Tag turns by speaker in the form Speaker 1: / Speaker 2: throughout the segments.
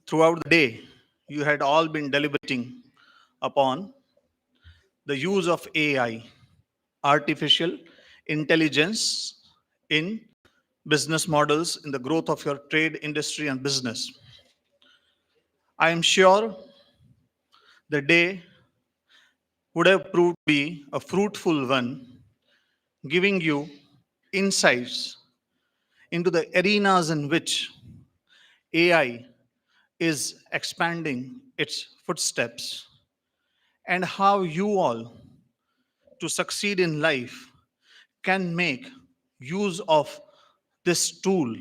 Speaker 1: Throughout the day, you had all been deliberating upon the use of AI, artificial intelligence, in business models, in the growth of your trade, industry, and business. I am sure the day would have proved to be a fruitful one, giving you insights into the arenas in which AI is expanding its footsteps, and how you all, to succeed in life, can make use of this tool,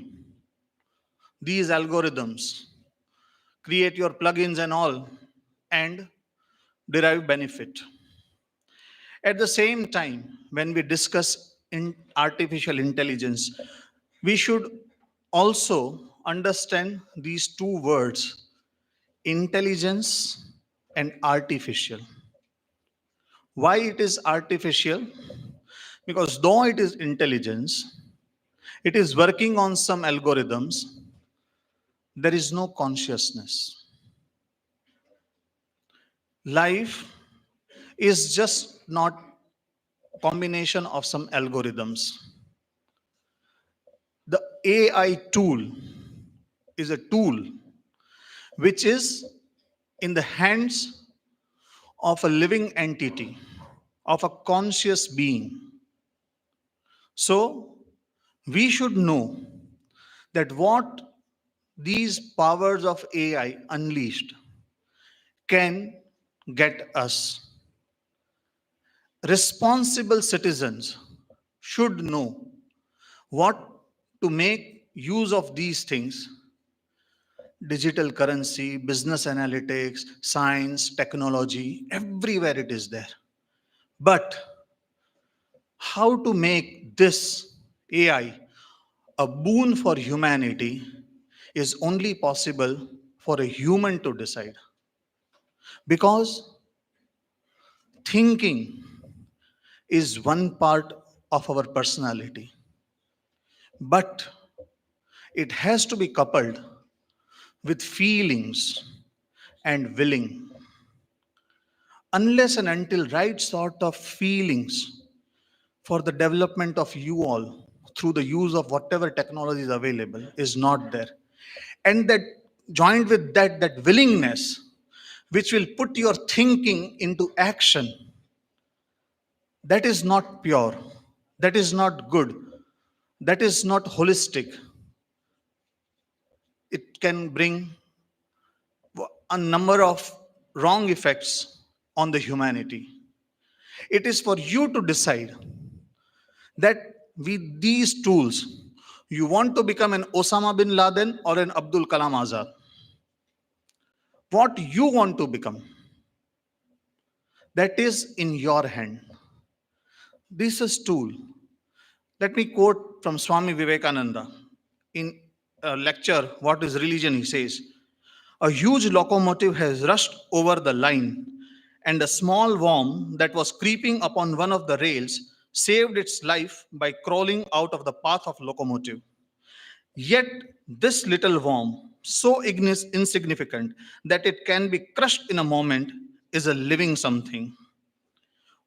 Speaker 1: these algorithms, create your plugins and all, and derive benefit. At the same time, when we discuss in artificial intelligence, we should also understand these two words, intelligence and artificial. Why it is artificial? Because though it is intelligence, it is working on some algorithms, there is no consciousness. Life is just not combination of some algorithms. The AI tool is a tool which is in the hands of a living entity, of a conscious being. So we should know that what these powers of AI unleashed can get us. Responsible citizens should know what to make use of these things: digital currency, business analytics, science, technology, everywhere it is there. But how to make this AI a boon for humanity is only possible for a human to decide. Because thinking is one part of our personality, but it has to be coupled with feelings and willing. Unless and until right sort of feelings for the development of you all through the use of whatever technology is available is not there, and that joined with that willingness which will put your thinking into action, that is not pure, that is not good, that is not holistic. It can bring a number of wrong effects on the humanity. It is for you to decide that with these tools, you want to become an Osama bin Laden or an Abdul Kalam Azad. What you want to become, that is in your hand. This is tool. Let me quote from Swami Vivekananda in a lecture, What is Religion? He says, a huge locomotive has rushed over the line, and a small worm that was creeping upon one of the rails saved its life by crawling out of the path of locomotive. Yet this little worm, so insignificant that it can be crushed in a moment, is a living something.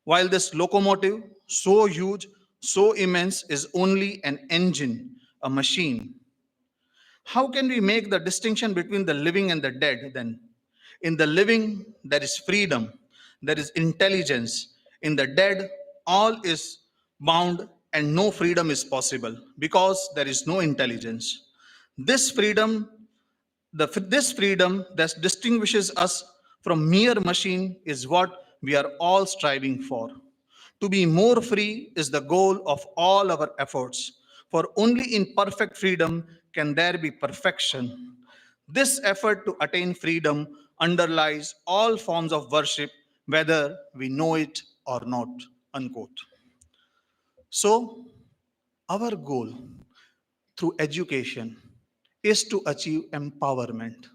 Speaker 1: While this locomotive, so huge, so immense, is only an engine, a machine. How can we make the distinction between the living and the dead then? In the living, there is freedom, there is intelligence. In the dead, all is bound and no freedom is possible because there is no intelligence. This freedom, this freedom that distinguishes us from mere machine is what we are all striving for. To be more free is the goal of all our efforts, for only in perfect freedom can there be perfection. This effort to attain freedom underlies all forms of worship, whether we know it or not. Unquote. So, our goal through education is to achieve empowerment,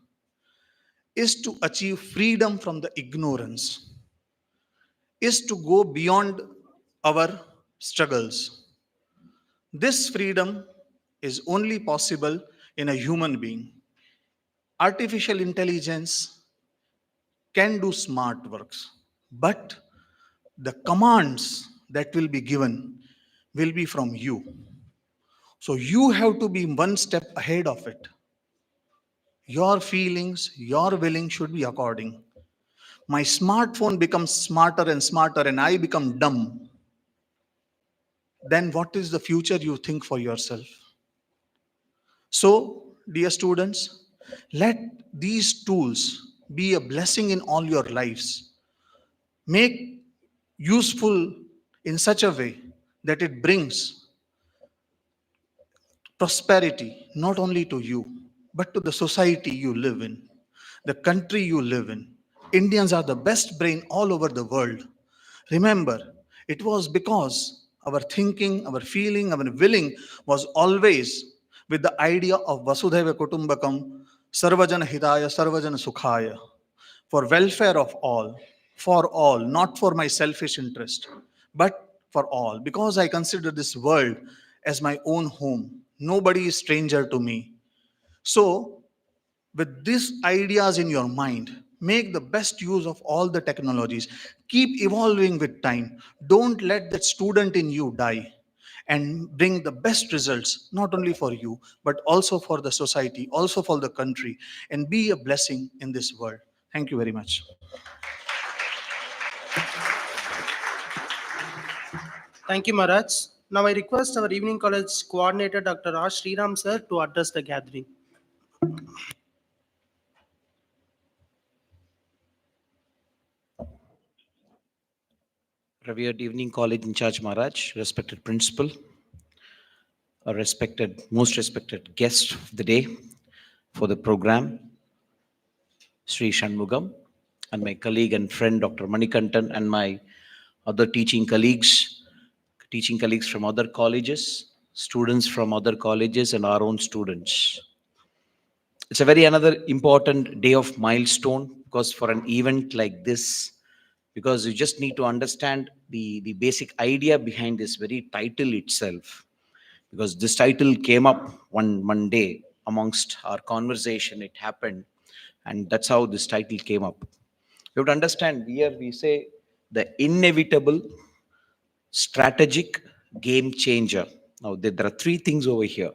Speaker 1: is to achieve freedom from the ignorance, is to go beyond our struggles. This freedom is only possible in a human being. Artificial intelligence can do smart works, but the commands that will be given will be from you. So you have to be one step ahead of it. Your feelings, your willing should be according. My smartphone becomes smarter and smarter, and I become dumb. Then what is the future you think for yourself? So, dear students, let these tools be a blessing in all your lives. Make useful in such a way that it brings prosperity not only to you, but to the society you live in, the country you live in. Indians are the best brain all over the world. Remember, it was because our thinking, our feeling, our willing was always with the idea of Vasudhaiva Kutumbakam, Sarvajana Hidaya, Sarvajana Sukhaya, for welfare of all, not for my selfish interest, but for all, because I consider this world as my own home. Nobody is stranger to me. So, with these ideas in your mind, make the best use of all the technologies. Keep evolving with time. Don't let that student in you die, and bring the best results, not only for you, but also for the society, also for the country, and be a blessing in this world. Thank you very much.
Speaker 2: Thank you, Maharaj. Now I request our evening college coordinator, Dr. R. Sriram sir, to address the gathering.
Speaker 3: Revered Evening College in charge Maharaj, respected principal, a most respected guest of the day for the program, Sri Shanmugam, and my colleague and friend Dr. Manikantan, and my other teaching colleagues from other colleges, students from other colleges, and our own students. It's a very another important day of milestone, because for an event like this, because you just need to understand the basic idea behind this very title itself, because this title came up one day amongst our conversation. It happened, and that's how this title came up. You have to understand, here we say the inevitable strategic game changer. Now there are three things over here.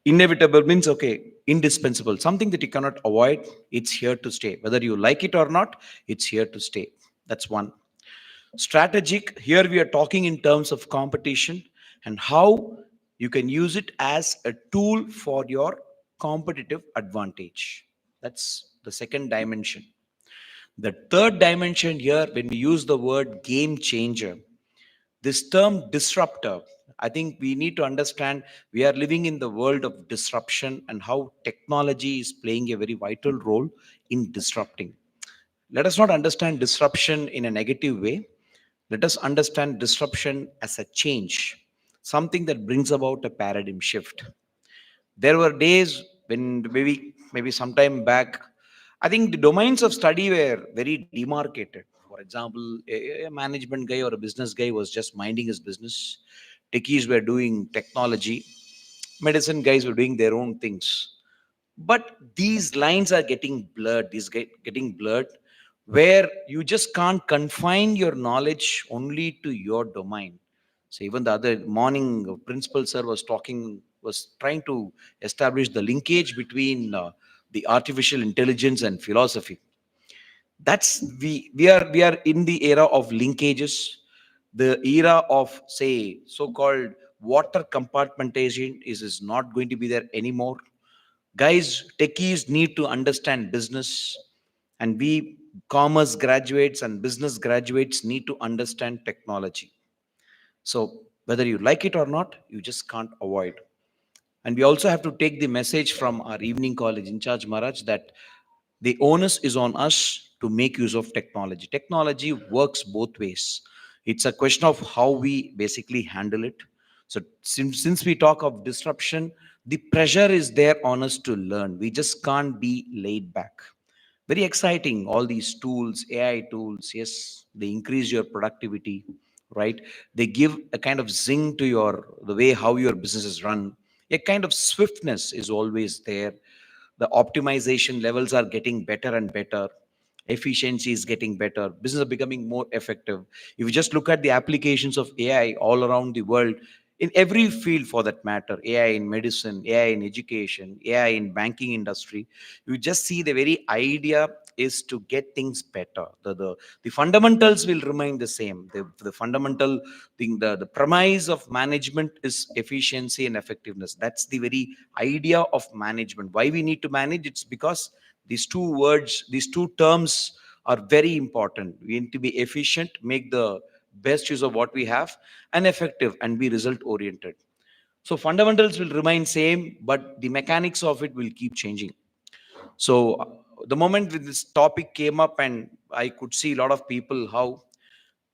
Speaker 3: Inevitable means, okay, indispensable, something that you cannot avoid. It's here to stay, whether you like it or not. It's here to stay. That's one. Strategic, here we are talking in terms of competition and how you can use it as a tool for your competitive advantage. That's the second dimension. The third dimension here, when we use the word game changer, this term disruptor, I think we need to understand we are living in the world of disruption and how technology is playing a very vital role in disrupting. Let us not understand disruption in a negative way. Let us understand disruption as a change, something that brings about a paradigm shift. There were days when maybe sometime back, I think the domains of study were very demarcated. For example, a management guy or a business guy was just minding his business. Techies were doing technology. Medicine guys were doing their own things. But these lines are getting blurred. Getting blurred, where you just can't confine your knowledge only to your domain. So even the other morning, principal sir was trying to establish the linkage between the artificial intelligence and philosophy. That's we are in the era of linkages, the era of, say, so-called water compartmentation is not going to be there anymore. Guys, techies need to understand business, and we commerce graduates and business graduates need to understand technology. So whether you like it or not, you just can't avoid. And we also have to take the message from our evening college in charge Maharaj that the onus is on us to make use of technology. Technology works both ways. It's a question of how we basically handle it. So since we talk of disruption, the pressure is there on us to learn. We just can't be laid back. Very exciting, all these tools, AI tools. Yes, they increase your productivity, right? They give a kind of zing to your the way how your business is run. A kind of swiftness is always there. The optimization levels are getting better and better. Efficiency is getting better. Business are becoming more effective. If you just look at the applications of AI all around the world, in every field for that matter, AI in medicine, AI in education, AI in banking industry, you just see the very idea is to get things better. The fundamentals will remain the same. The fundamental thing, the premise of management is efficiency and effectiveness. That's the very idea of management. Why we need to manage? It's because these two words, these two terms are very important. We need to be efficient, make the best use of what we have, and effective, and be result oriented. So fundamentals will remain same, but the mechanics of it will keep changing. So the moment this topic came up, and I could see a lot of people how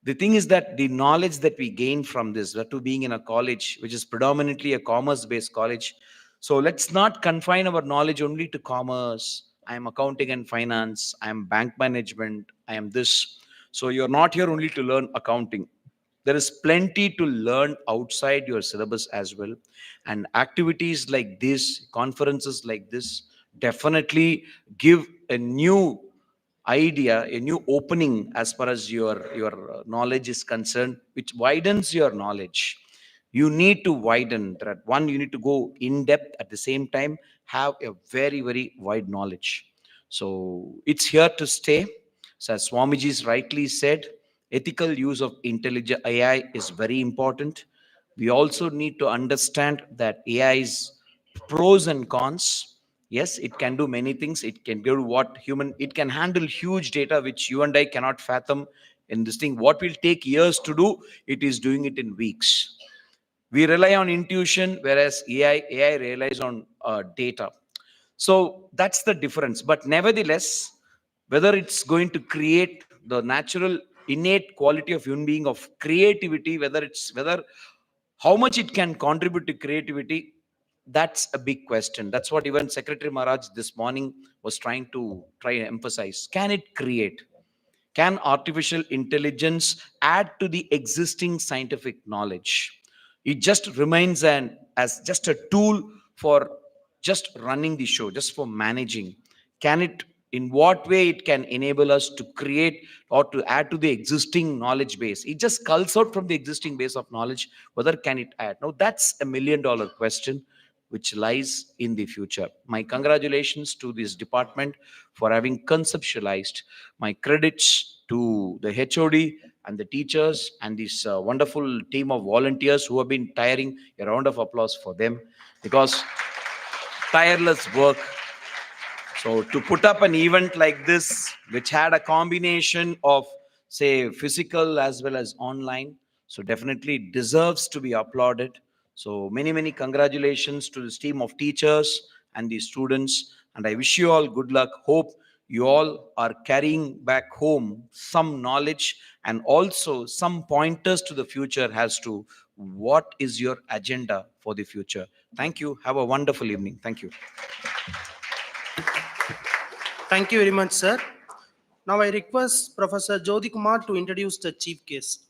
Speaker 3: the thing is that the knowledge that we gain from this, that to being in a college which is predominantly a commerce based college, so let's not confine our knowledge only to commerce. I am accounting and finance, I am bank management, I am this. So you're not here only to learn accounting. There is plenty to learn outside your syllabus as well. And activities like this, conferences like this, definitely give a new idea, a new opening as far as your knowledge is concerned, which widens your knowledge. You need to widen that. One, you need to go in depth, at the same time have a very very wide knowledge. So it's here to stay. So as Swamiji's rightly said, ethical use of intelligent AI is very important. We also need to understand that AI's pros and cons. Yes, it can do many things. It can do what human, it can handle huge data which you and I cannot fathom. In this thing, what will take years to do, it is doing it in weeks. We rely on intuition, whereas AI relies on data. So that's the difference. But nevertheless, whether it's going to create the natural innate quality of human being of creativity, whether how much it can contribute to creativity, that's a big question. That's what even Secretary Maharaj this morning was trying to emphasize. Can it create? Can artificial intelligence add to the existing scientific knowledge? It just remains as just a tool for just running the show, just for managing. Can it, in what way it can enable us to create or to add to the existing knowledge base? It just culls out from the existing base of knowledge. Whether can it add? Now that's $1 million question which lies in the future. My congratulations to this department for having conceptualized. My credits to the HOD and the teachers and this wonderful team of volunteers who have been tiring. A round of applause for them, because tireless work. So to put up an event like this, which had a combination of, say, physical as well as online, so definitely deserves to be applauded. So many, many congratulations to this team of teachers and the students. And I wish you all good luck. Hope you all are carrying back home some knowledge and also some pointers to the future as to what is your agenda for the future. Thank you. Have a wonderful evening. Thank you.
Speaker 2: Thank you very much, sir. Now I request Professor Jyoti Kumar to introduce the chief guest.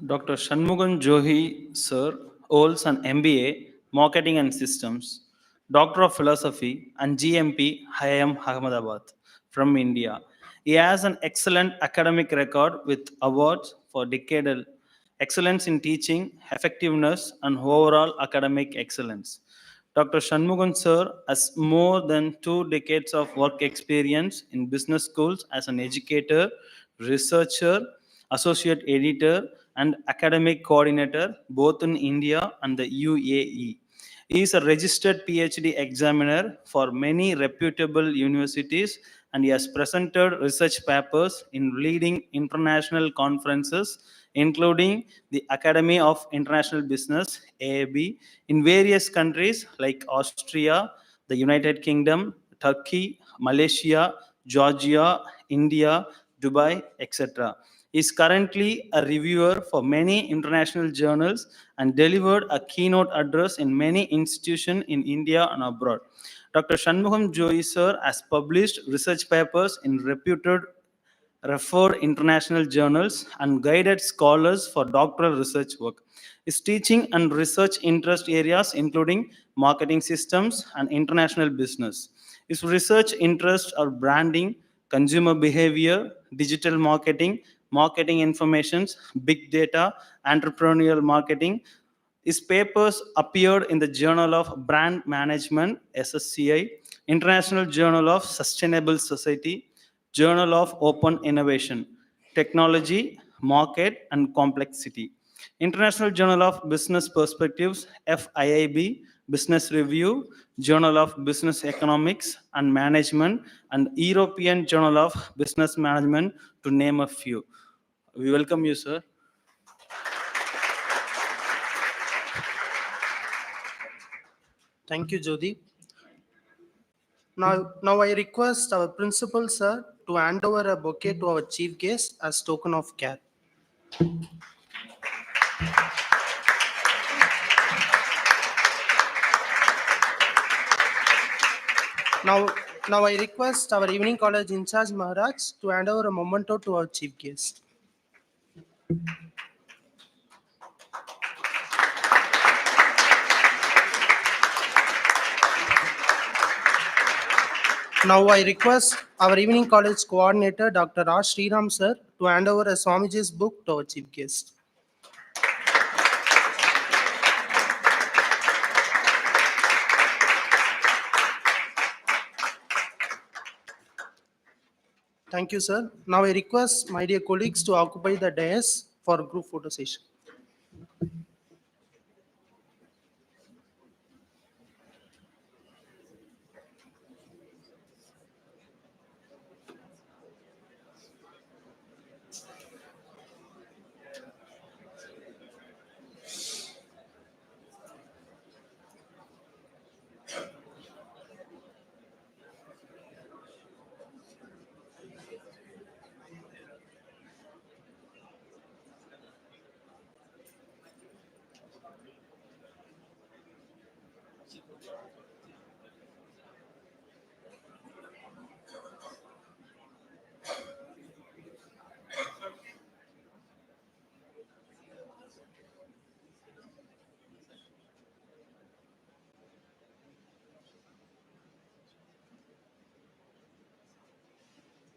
Speaker 4: Dr. Shanmugan Johi, sir, holds an MBA, Marketing and Systems, Doctor of Philosophy, and GMP, IIM Ahmedabad from India. He has an excellent academic record with awards for decadal excellence in teaching, effectiveness, and overall academic excellence. Dr. Shanmugan sir has more than 2 decades of work experience in business schools as an educator, researcher, associate editor, and academic coordinator both in India and the UAE. He is a registered PhD examiner for many reputable universities, and he has presented research papers in leading international conferences, including the Academy of International Business, AAB, in various countries like Austria, the United Kingdom, Turkey, Malaysia, Georgia, India, Dubai, etc. He is currently a reviewer for many international journals and delivered a keynote address in many institutions in India and abroad. Dr. Shanmugam Joyi sir has published research papers in reputed referred international journals, and guided scholars for doctoral research work. His teaching and research interest areas including marketing systems and international business. His research interests are branding, consumer behavior, digital marketing, marketing informations, big data, entrepreneurial marketing. His papers appeared in the Journal of Brand Management, SSCI, International Journal of Sustainable Society, Journal of Open Innovation, Technology, Market, and Complexity, International Journal of Business Perspectives, FIIB, Business Review, Journal of Business Economics and Management, and European Journal of Business Management, to name a few. We welcome you, sir.
Speaker 2: Thank you, Jyoti. Now I request our principal, sir, to hand over a bouquet to our chief guest as token of care. Now I request our evening college in charge Maharaj to hand over a memento to our chief guest. Now I request our evening college coordinator Dr. R. Sriram sir to hand over a Swamiji's book to our chief guest. Thank you, sir. Now I request my dear colleagues to occupy the dais for group photo session.